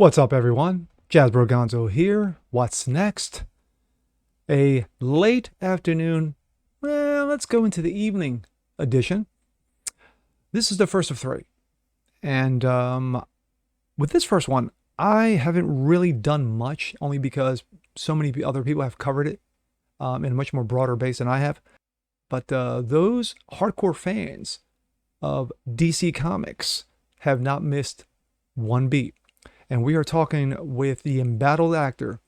What's up, everyone? Jazz Gonzo here. What's next? A late afternoon, let's go into the evening edition. This is the first of three. And with this first one, I haven't really done much, only because so many other people have covered it in a much more broader base than I have. But those hardcore fans of DC Comics have not missed one beat. And we are talking with the embattled actor,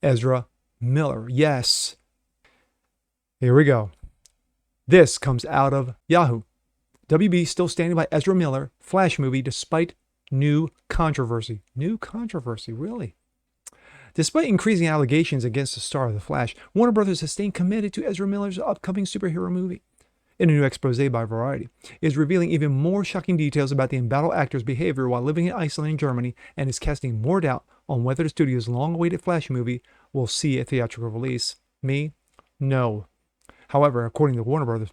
Ezra Miller. Yes. Here we go. This comes out of Yahoo. WB still standing by Ezra Miller, Flash movie, despite new controversy. New controversy, really? Despite increasing allegations against the star of The Flash, Warner Brothers has stayed committed to Ezra Miller's upcoming superhero movie. In a new expose by Variety, is revealing even more shocking details about the embattled actor's behavior while living in Iceland and Germany, and is casting more doubt on whether the studio's long-awaited Flash movie will see a theatrical release. Me? No. However, according to Warner Brothers,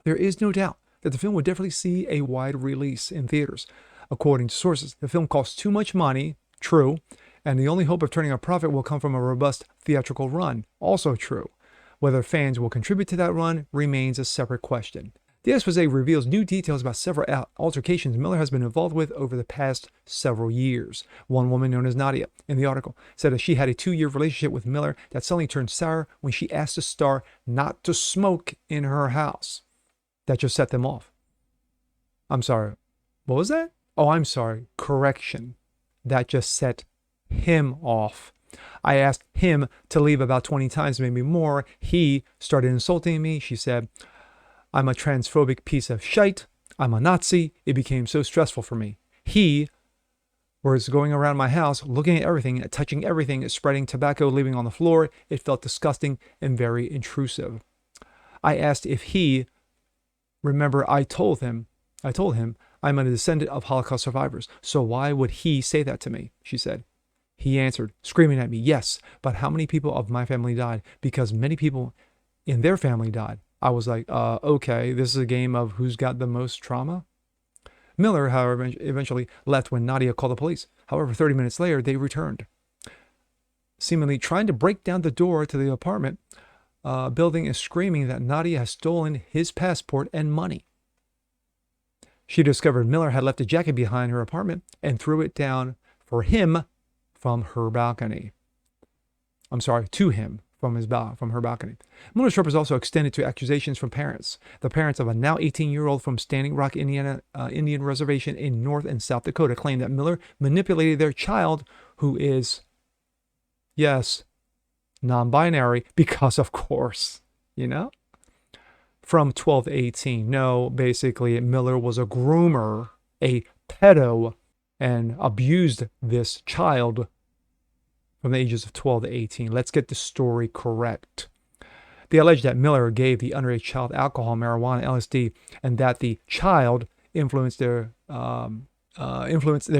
there is no doubt that the film will definitely see a wide release in theaters. According to sources, the film costs too much money, true, and the only hope of turning a profit will come from a robust theatrical run, also true. Whether fans will contribute to that run remains a separate question. The expose reveals new details about several altercations Miller has been involved with over the past several years. One woman, known as Nadia, in the article, said that she had a 2-year relationship with Miller that suddenly turned sour when she asked the star not to smoke in her house. That just set them off. I'm sorry. What was that? Oh, I'm sorry. Correction. That just set him off. I asked him to leave about 20 times, maybe more. He started insulting me. She said, I'm a transphobic piece of shite. I'm a Nazi. It became so stressful for me. He was going around my house, looking at everything, touching everything, spreading tobacco, leaving on the floor. It felt disgusting and very intrusive. I asked if he, remember, I told him I'm a descendant of Holocaust survivors. So why would he say that to me? She said. He answered, screaming at me, yes, but how many people of my family died? Because many people in their family died. I was like, okay, this is a game of who's got the most trauma? Miller, however, eventually left when Nadia called the police. However, 30 minutes later, they returned, seemingly trying to break down the door to the apartment building and screaming that Nadia has stolen his passport and money. She discovered Miller had left a jacket behind her apartment and threw it down for him from her balcony. To him from her balcony. Miller's trip was also extended to accusations from parents. The parents of a now 18-year-old from Standing Rock, Indiana, Indian Reservation in North and South Dakota claimed that Miller manipulated their child, who is, yes, non-binary, because of course, from 12 to 18. No, basically, Miller was a groomer, a pedo, and abused this child from the ages of 12 to 18. Let's get the story correct. They alleged that Miller gave the underage child alcohol, marijuana, LSD, and that the child influenced their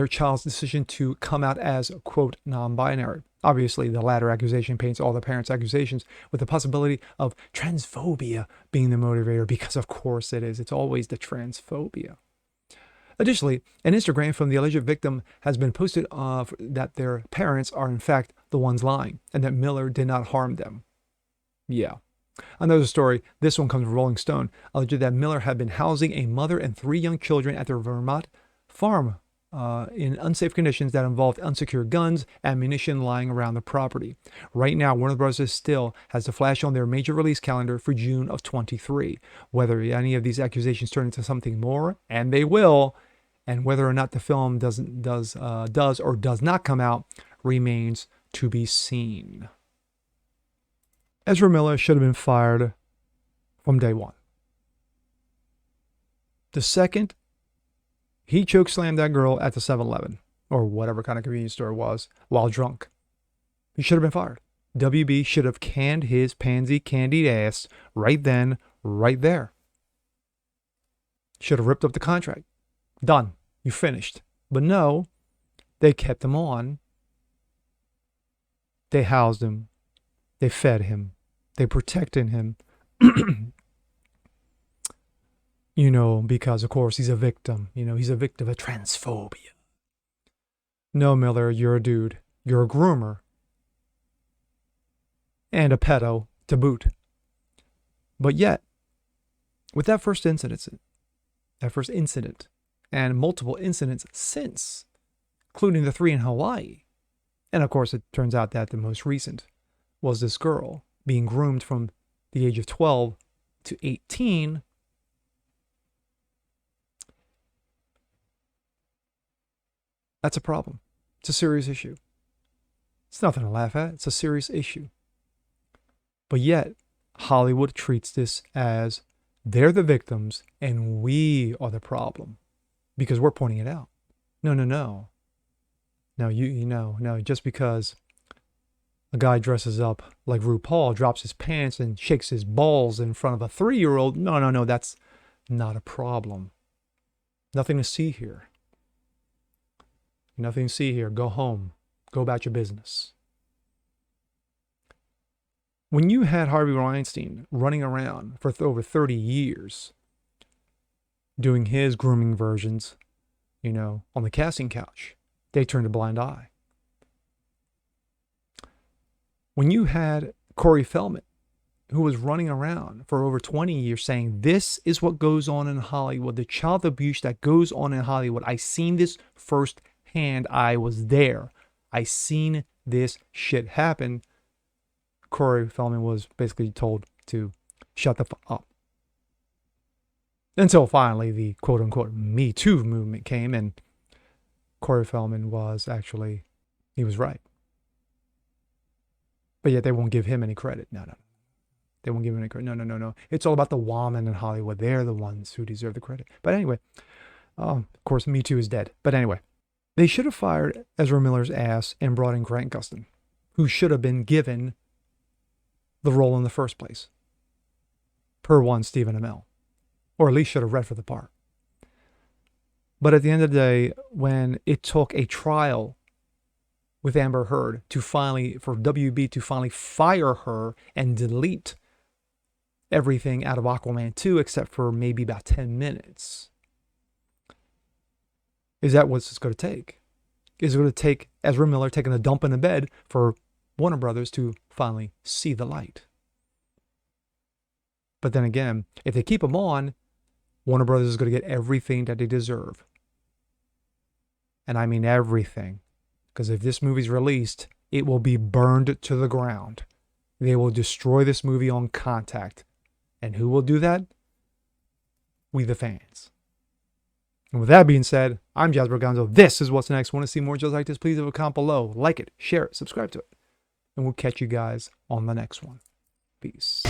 child's decision to come out as, quote, non-binary. Obviously, the latter accusation paints all the parents' accusations with the possibility of transphobia being the motivator, because of course it is. It's always the transphobia. Additionally, an Instagram from the alleged victim has been posted that their parents are in fact the ones lying, and that Miller did not harm them. Yeah. Another story, this one comes from Rolling Stone, alleged that Miller had been housing a mother and 3 young children at their Vermont farm in unsafe conditions that involved unsecured guns, ammunition lying around the property. Right now, Warner Bros. Still has The Flash on their major release calendar for June of 23. Whether any of these accusations turn into something more, and they will, and whether or not the film does or does not come out remains to be seen. Ezra Miller should have been fired from day one. The second he chokeslammed that girl at the 7-Eleven, or whatever kind of convenience store it was, while drunk, he should have been fired. WB should have canned his pansy candied ass right then, right there. Should have ripped up the contract. Done. You finished. But no, they kept him on. They housed him. They fed him. They protected him. Because of course he's a victim. He's a victim of transphobia. No, Miller, you're a dude. You're a groomer. And a pedo to boot. But yet, with that first incident, and multiple incidents since, including the 3 in Hawaii, and of course it turns out that the most recent was this girl being groomed from the age of 12 to 18, that's a problem. It's a serious issue. It's nothing to laugh at. It's a serious issue. But yet, Hollywood treats this as they're the victims and we are the problem because we're pointing it out. No. No, no, just because a guy dresses up like RuPaul, drops his pants and shakes his balls in front of a 3-year-old, no, that's not a problem. Nothing to see here. Nothing to see here. Go home. Go about your business. When you had Harvey Weinstein running around for over 30 years doing his grooming versions, on the casting couch, they turned a blind eye. When you had Corey Feldman, who was running around for over 20 years saying, this is what goes on in Hollywood, the child abuse that goes on in Hollywood. I seen this firsthand. I was there. I seen this shit happen. Corey Feldman was basically told to shut the fuck up. Until finally the quote-unquote Me Too movement came and Corey Feldman was actually, he was right. But yet they won't give him any credit. No. They won't give him any credit. No. It's all about the woman in Hollywood. They're the ones who deserve the credit. But anyway, of course, Me Too is dead. But anyway, they should have fired Ezra Miller's ass and brought in Grant Gustin, who should have been given the role in the first place, per one Stephen Amell, or at least should have read for the part. But at the end of the day, when it took a trial with Amber Heard for WB to finally fire her and delete everything out of Aquaman 2 except for maybe about 10 minutes, is that what it's going to take? Is it going to take Ezra Miller taking a dump in a bed for Warner Brothers to finally see the light? But then again, if they keep him on, Warner Brothers is going to get everything that they deserve. And I mean everything. Because if this movie's released, it will be burned to the ground. They will destroy this movie on contact. And who will do that? We the fans. And with that being said, I'm Jasper Gonzo. This is What's Next. Want to see more just like this? Please leave a comment below. Like it, share it, subscribe to it. And we'll catch you guys on the next one. Peace.